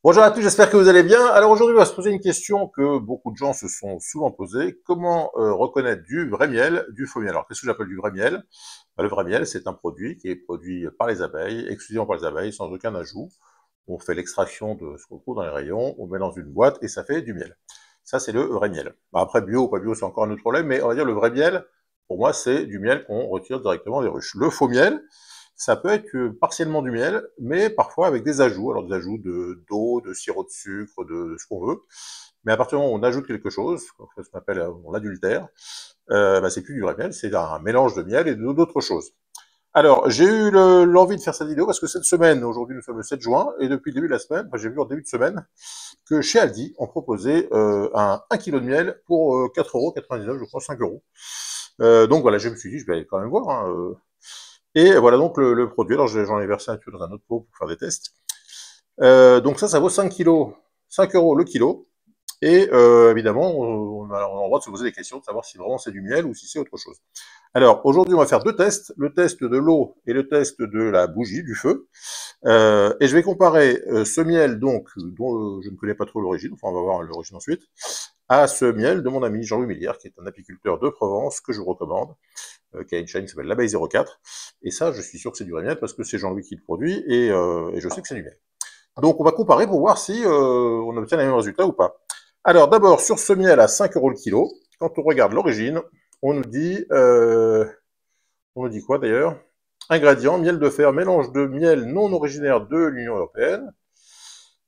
Bonjour à tous, j'espère que vous allez bien. Alors aujourd'hui, on va se poser une question que beaucoup de gens se sont souvent posée. Comment reconnaître du vrai miel du faux miel? Alors qu'est-ce que j'appelle du vrai miel? Le vrai miel, c'est un produit qui est produit par les abeilles, exclusivement par les abeilles, sans aucun ajout. On fait l'extraction de ce qu'on trouve dans les rayons, on met dans une boîte et ça fait du miel. Ça, c'est le vrai miel. Après, bio ou pas bio, c'est encore un autre problème, mais on va dire le vrai miel, pour moi, c'est du miel qu'on retire directement des ruches. Le faux miel, ça peut être partiellement du miel, mais parfois avec des ajouts. Alors des ajouts d'eau, de sirop de sucre, de ce qu'on veut. Mais à partir du moment où on ajoute quelque chose, ce qu'on appelle on l'adultère, c'est plus du vrai miel, c'est un mélange de miel et d'autres choses. Alors, j'ai eu l'envie de faire cette vidéo parce que cette semaine, aujourd'hui nous sommes le 7 juin, et depuis le début de la semaine, j'ai vu en début de semaine, que chez Aldi, on proposait un 1 kg de miel pour 4,99 €, je crois, 5 euros. Donc voilà, je me suis dit, je vais aller quand même voir. Et voilà donc le produit. Alors j'en ai versé un peu dans un autre pot pour faire des tests. Donc ça vaut 5 kilos, 5 euros le kilo. Et évidemment, on a le droit de se poser des questions, de savoir si vraiment c'est du miel ou si c'est autre chose. Alors aujourd'hui, on va faire deux tests, le test de l'eau et le test de la bougie, du feu. Et je vais comparer ce miel donc dont je ne connais pas trop l'origine, enfin on va voir l'origine ensuite, à ce miel de mon ami Jean-Louis Millière, qui est un apiculteur de Provence que je vous recommande, qui a une chaîne qui s'appelle l'Abeille 04. Et ça, je suis sûr que c'est du vrai miel parce que c'est Jean-Louis qui le produit et je sais que c'est du miel. Donc on va comparer pour voir si on obtient les mêmes résultats ou pas. Alors d'abord, sur ce miel à 5 euros le kilo, quand on regarde l'origine, on nous dit quoi d'ailleurs? Ingrédients, miel de fer, mélange de miel non originaire de l'Union européenne.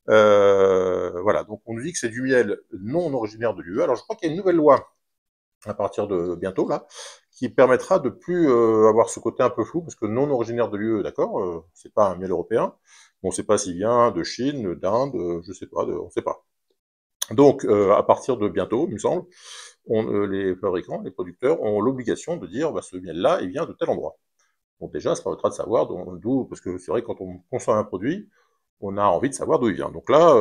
Voilà, donc on nous dit que c'est du miel non originaire de l'UE. Alors je crois qu'il y a une nouvelle loi à partir de bientôt là, qui permettra de plus avoir ce côté un peu flou, parce que non originaire de l'UE, d'accord, c'est pas un miel européen, on ne sait pas s'il vient de Chine, d'Inde, je sais pas, on ne sait pas. Donc à partir de bientôt, il me semble, les fabricants, les producteurs ont l'obligation de dire, bah, ce miel-là, il vient de tel endroit. Donc déjà, ça permettra de savoir d'où, parce que c'est vrai que quand on consomme un produit, on a envie de savoir d'où il vient. Donc là,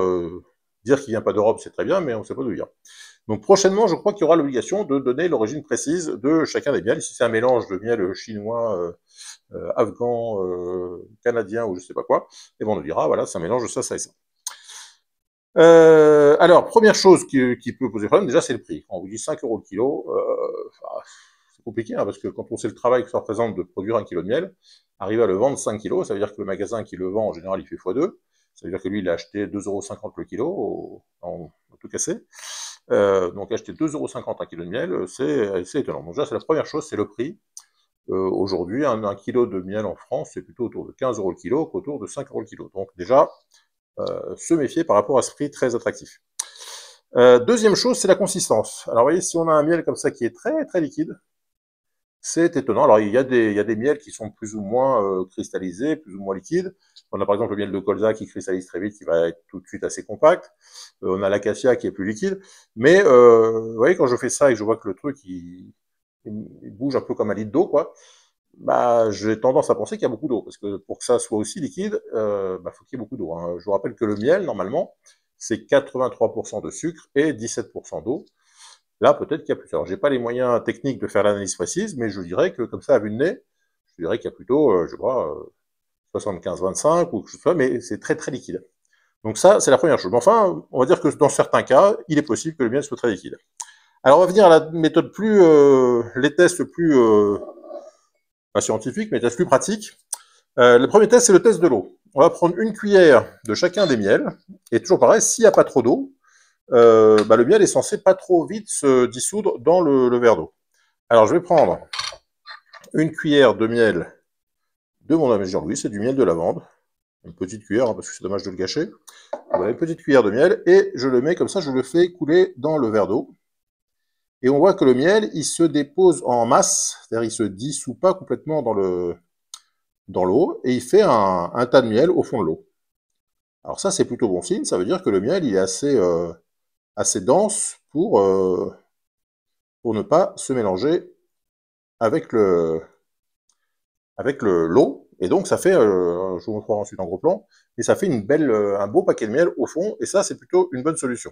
dire qu'il vient pas d'Europe, c'est très bien, mais on ne sait pas d'où il vient. Donc prochainement, je crois qu'il y aura l'obligation de donner l'origine précise de chacun des miels. Si c'est un mélange de miel chinois, afghan, canadien ou je sais pas quoi, et bon, on nous dira, voilà, c'est un mélange de ça, ça et ça. Alors, première chose qui peut poser problème, déjà, c'est le prix. Quand on vous dit 5 euros le kilo, c'est compliqué, parce que quand on sait le travail que ça représente de produire 1 kilo de miel, arriver à le vendre 5 kilos, ça veut dire que le magasin qui le vend, en général, il fait x2. Ça veut dire que lui, il a acheté 2,50 € le kilo, en tout cassé. Donc acheter 2,50 € un kilo de miel, c'est étonnant. Donc déjà, c'est la première chose, c'est le prix. Aujourd'hui, un kilo de miel en France, c'est plutôt autour de 15 € le kilo qu'autour de 5 € le kilo. Donc déjà, se méfier par rapport à ce prix très attractif. Deuxième chose, c'est la consistance. Alors vous voyez, si on a un miel comme ça qui est très très liquide, c'est étonnant. Alors il y a des miels qui sont plus ou moins cristallisés, plus ou moins liquides. On a par exemple le miel de colza qui cristallise très vite, qui va être tout de suite assez compact. On a l'acacia qui est plus liquide. Mais vous voyez, quand je fais ça et que je vois que le truc il bouge un peu comme un litre d'eau, quoi, bah j'ai tendance à penser qu'il y a beaucoup d'eau, parce que pour que ça soit aussi liquide, faut qu'il y ait beaucoup d'eau. Je vous rappelle que le miel, normalement, c'est 83% de sucre et 17% d'eau. Là, peut-être qu'il y a plus. Alors, j'ai pas les moyens techniques de faire l'analyse précise, mais je dirais que, comme ça, à vue de nez, je dirais qu'il y a plutôt, je sais pas, 75-25 ou quelque chose comme ça, mais c'est très très liquide. Donc ça, c'est la première chose. Mais enfin, on va dire que dans certains cas, il est possible que le miel soit très liquide. Alors, on va venir à la méthode les tests plus, pas scientifiques, mais les tests plus pratiques. Le premier test, c'est le test de l'eau. On va prendre une cuillère de chacun des miels, et toujours pareil, s'il n'y a pas trop d'eau, le miel est censé pas trop vite se dissoudre dans le verre d'eau. Alors, je vais prendre une cuillère de miel de mon ami Jean-Louis, c'est du miel de lavande. Une petite cuillère, parce que c'est dommage de le gâcher. Voilà, une petite cuillère de miel, et je le mets comme ça, je le fais couler dans le verre d'eau. Et on voit que le miel, il se dépose en masse, c'est-à-dire il se dissout pas complètement dans l'eau, et il fait un tas de miel au fond de l'eau. Alors ça, c'est plutôt bon signe, ça veut dire que le miel, il est assez dense pour ne pas se mélanger avec l'eau, et donc ça fait, je vous montrerai ensuite en gros plan, et ça fait un beau paquet de miel au fond, et ça c'est plutôt une bonne solution.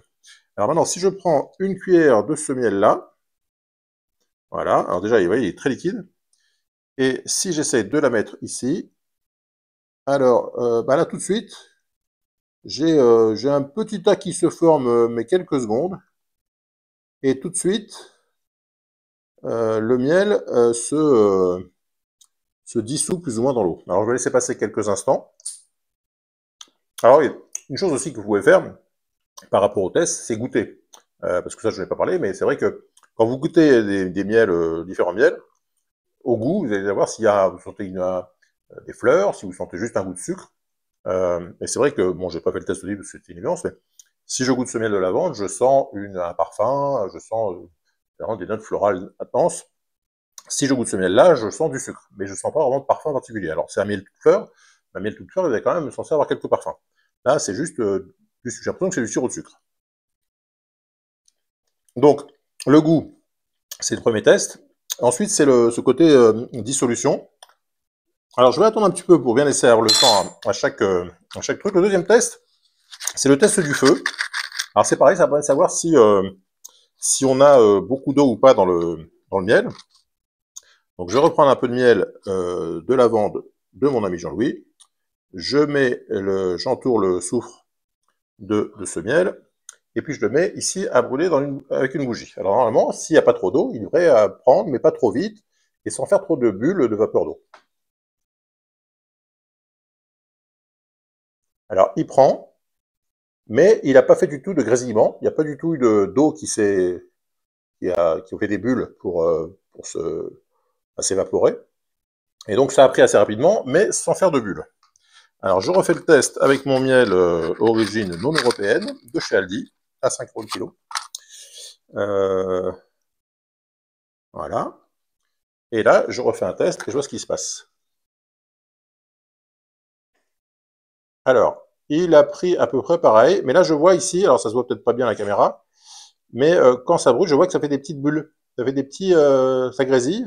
Alors maintenant, si je prends une cuillère de ce miel-là, voilà, alors déjà, vous voyez, il est très liquide, et si j'essaie de la mettre ici, alors là tout de suite, j'ai un petit tas qui se forme, mais quelques secondes, et tout de suite, le miel se dissout plus ou moins dans l'eau. Alors je vais laisser passer quelques instants. Alors oui, une chose aussi que vous pouvez faire par rapport au test, c'est goûter. Parce que ça, je n'ai pas parlé, mais c'est vrai que quand vous goûtez des miels, différents miels, au goût, vous allez voir s'il y a, vous sentez des fleurs, si vous sentez juste un goût de sucre. Et c'est vrai que, bon, j'ai pas fait le test au début parce que c'était une évidence, mais si je goûte ce miel de lavande, je sens un parfum, je sens vraiment des notes florales intenses. Si je goûte ce miel-là, je sens du sucre, mais je sens pas vraiment de parfum particulier. Alors c'est un miel toute fleur, un miel toute fleur, il est quand même censé avoir quelques parfums. Là, c'est juste du sucre. J'ai l'impression que c'est du sirop de sucre. Donc, le goût, c'est le premier test. Ensuite, c'est ce côté dissolution. Alors, je vais attendre un petit peu pour bien laisser le temps à chaque truc. Le deuxième test, c'est le test du feu. Alors, c'est pareil, ça permet de savoir si on a beaucoup d'eau ou pas dans le miel. Donc, je vais reprendre un peu de miel de lavande de mon ami Jean-Louis. J'entoure le soufre de ce miel. Et puis je le mets ici à brûler avec une bougie. Alors normalement, s'il n'y a pas trop d'eau, il devrait prendre, mais pas trop vite, et sans faire trop de bulles de vapeur d'eau. Alors il prend, mais il n'a pas fait du tout de grésillement, il n'y a pas du tout d'eau qui a fait des bulles pour s'évaporer. Et donc ça a pris assez rapidement, mais sans faire de bulles. Alors je refais le test avec mon miel origine non européenne, de chez Aldi, à 5 € le kilo. Voilà. Et là, je refais un test et je vois ce qui se passe. Alors, il a pris à peu près pareil, mais là je vois ici, alors ça se voit peut-être pas bien à la caméra, mais quand ça brûle, je vois que ça fait des petites bulles. Ça fait des petits, ça grésille.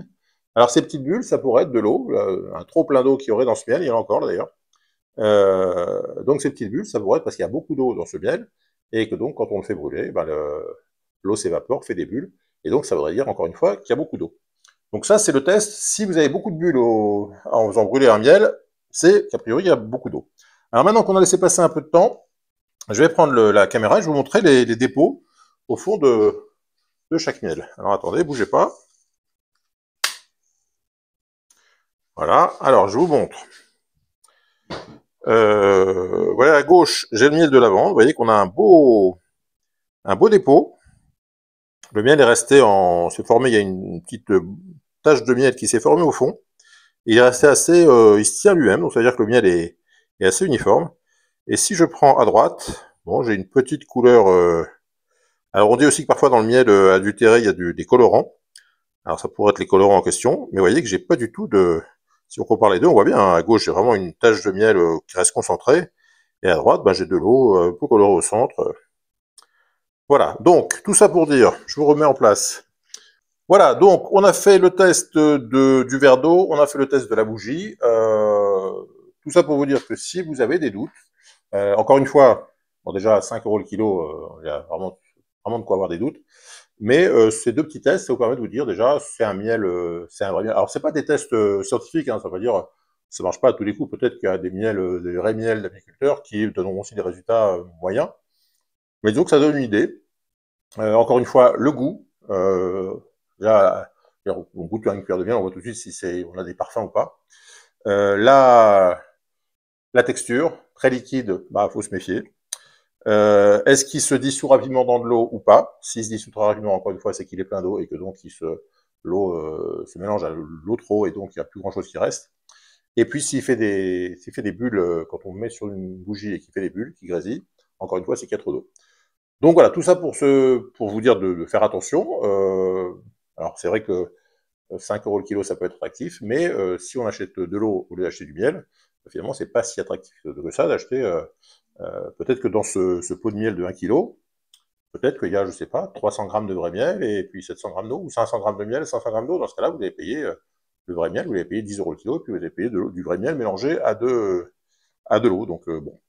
Alors ces petites bulles, ça pourrait être de l'eau, un trop plein d'eau qu'il y aurait dans ce miel, il y en a encore là d'ailleurs. Donc ces petites bulles, ça pourrait être parce qu'il y a beaucoup d'eau dans ce miel, et que donc quand on le fait brûler, ben, l'eau s'évapore, fait des bulles, et donc ça voudrait dire encore une fois qu'il y a beaucoup d'eau. Donc ça, c'est le test. Si vous avez beaucoup de bulles en faisant brûler un miel, c'est qu'a priori, il y a beaucoup d'eau. Alors maintenant qu'on a laissé passer un peu de temps, je vais prendre la caméra et je vais vous montrer les dépôts au fond de chaque miel. Alors attendez, bougez pas. Voilà, alors je vous montre. Voilà, à gauche, j'ai le miel de lavande. Vous voyez qu'on a un beau dépôt. Le miel est resté s'est formé, il y a une petite tache de miel qui s'est formée au fond. Il est resté assez, il se tient lui-même, donc ça veut dire que le miel est assez uniforme. Et si je prends à droite, bon, j'ai une petite couleur. Alors on dit aussi que parfois dans le miel adultéré, il y a des colorants. Alors ça pourrait être les colorants en question, mais vous voyez que j'ai pas du tout de. Si on compare les deux, on voit bien, hein, à gauche j'ai vraiment une tache de miel qui reste concentrée, et à droite, ben, j'ai de l'eau un peu colorée au centre. Voilà, donc tout ça pour dire, je vous remets en place. Voilà, donc on a fait le test du verre d'eau, on a fait le test de la bougie. Tout ça pour vous dire que si vous avez des doutes, encore une fois, bon déjà à 5 € le kilo, il y a vraiment de quoi avoir des doutes. Mais ces deux petits tests, ça vous permet de vous dire déjà, c'est un miel, c'est un vrai miel. Alors c'est pas des tests scientifiques, hein, ça veut dire, ça marche pas à tous les coups. Peut-être qu'il y a des miels, des vrais miels d'agriculteurs qui donneront aussi des résultats moyens. Mais disons que ça donne une idée. Encore une fois, le goût. Là, on goûte une cuillère de miel, on voit tout de suite si on a des parfums ou pas. La texture, très liquide, bah faut se méfier. Est-ce qu'il se dissout rapidement dans de l'eau ou pas? S'il se dissout très rapidement, encore une fois, c'est qu'il est plein d'eau et que donc l'eau se mélange à l'eau trop et donc il n'y a plus grand chose qui reste. Et puis s'il fait des bulles, quand on le met sur une bougie et qu'il fait des bulles, qui grésillent, encore une fois, c'est qu'il y a trop d'eau. Donc voilà, tout ça pour vous dire de faire attention. Alors c'est vrai que 5 € le kilo, ça peut être attractif, mais si on achète de l'eau au lieu d'acheter du miel, finalement, c'est pas si attractif que ça d'acheter. Peut-être que dans ce pot de miel de 1 kg, peut-être qu'il y a, je sais pas, 300 grammes de vrai miel et puis 700 grammes d'eau, ou 500 grammes de miel, 500 grammes d'eau. Dans ce cas-là, vous allez payer le vrai miel, vous allez payer 10 € le kilo, et puis vous allez payer du vrai miel mélangé à de l'eau. Donc bon.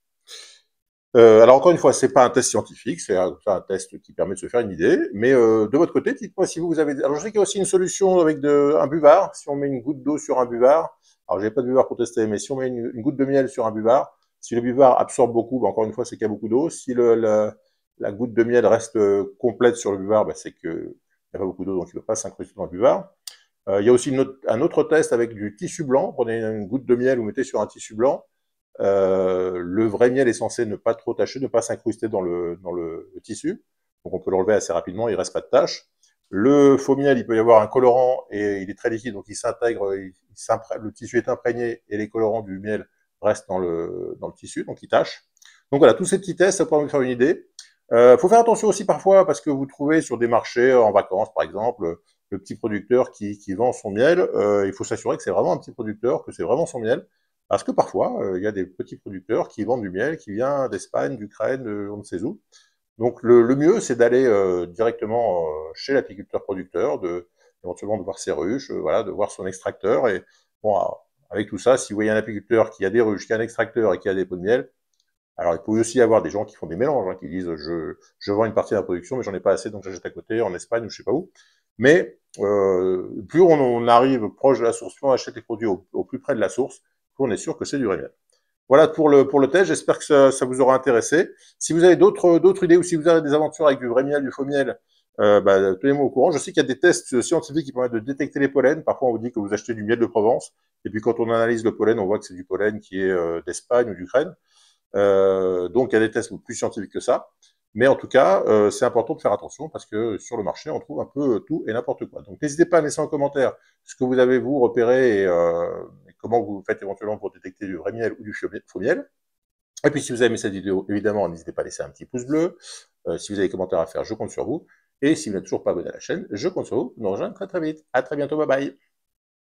Alors encore une fois, c'est pas un test scientifique, c'est un test qui permet de se faire une idée. Mais de votre côté, dites-moi si vous avez. Alors je sais qu'il y a aussi une solution avec un buvard. Si on met une goutte d'eau sur un buvard, alors j'ai pas de buvard pour tester, mais si on met une goutte de miel sur un buvard, Si le buvard absorbe beaucoup, encore une fois, c'est qu'il y a beaucoup d'eau. Si la goutte de miel reste complète sur le buvard, c'est qu'il n'y a pas beaucoup d'eau, donc il ne peut pas s'incruster dans le buvard. Il y a aussi un autre test avec du tissu blanc. Prenez une goutte de miel, vous mettez sur un tissu blanc. Le vrai miel est censé ne pas trop tacher, ne pas s'incruster dans le tissu. Donc on peut l'enlever assez rapidement, il ne reste pas de tache. Le faux miel, il peut y avoir un colorant et il est très liquide, donc il s'intègre, le tissu est imprégné et les colorants du miel restent dans le tissu, donc il tâche. Donc voilà, tous ces petits tests, ça peut vous faire une idée. Faut faire attention aussi parfois parce que vous trouvez sur des marchés en vacances, par exemple, le petit producteur qui vend son miel. Il faut s'assurer que c'est vraiment un petit producteur, que c'est vraiment son miel. Parce que parfois, il y a des petits producteurs qui vendent du miel qui vient d'Espagne, d'Ukraine, on ne sait où. Donc le mieux, c'est d'aller directement chez l'apiculteur producteur, éventuellement de voir ses ruches, voilà, de voir son extracteur. Et bon, avec tout ça, si vous voyez un apiculteur qui a des ruches, qui a un extracteur et qui a des pots de miel, alors il peut aussi y avoir des gens qui font des mélanges, hein, qui disent je vends une partie de la production, mais j'en ai pas assez, donc j'achète à côté, en Espagne ou je sais pas où. Mais plus on arrive proche de la source, plus on achète les produits au plus près de la source, plus on est sûr que c'est du vrai miel. Voilà pour le test, j'espère que ça vous aura intéressé. Si vous avez d'autres idées ou si vous avez des aventures avec du vrai miel, du faux miel, tenez-moi au courant. Je sais qu'il y a des tests scientifiques qui permettent de détecter les pollens. Parfois, on vous dit que vous achetez du miel de Provence, et puis quand on analyse le pollen, on voit que c'est du pollen qui est d'Espagne ou d'Ukraine. Donc, il y a des tests plus scientifiques que ça. Mais en tout cas, c'est important de faire attention parce que sur le marché, on trouve un peu tout et n'importe quoi. Donc, n'hésitez pas à laisser en commentaire ce que vous avez, vous, repéré et comment vous faites éventuellement pour détecter du vrai miel ou du faux miel. Et puis, si vous avez aimé cette vidéo, évidemment, n'hésitez pas à laisser un petit pouce bleu. Si vous avez des commentaires à faire, je compte sur vous. Et si vous n'êtes toujours pas abonné à la chaîne, je compte sur vous pour nous rejoindre très très vite. À très bientôt, bye bye.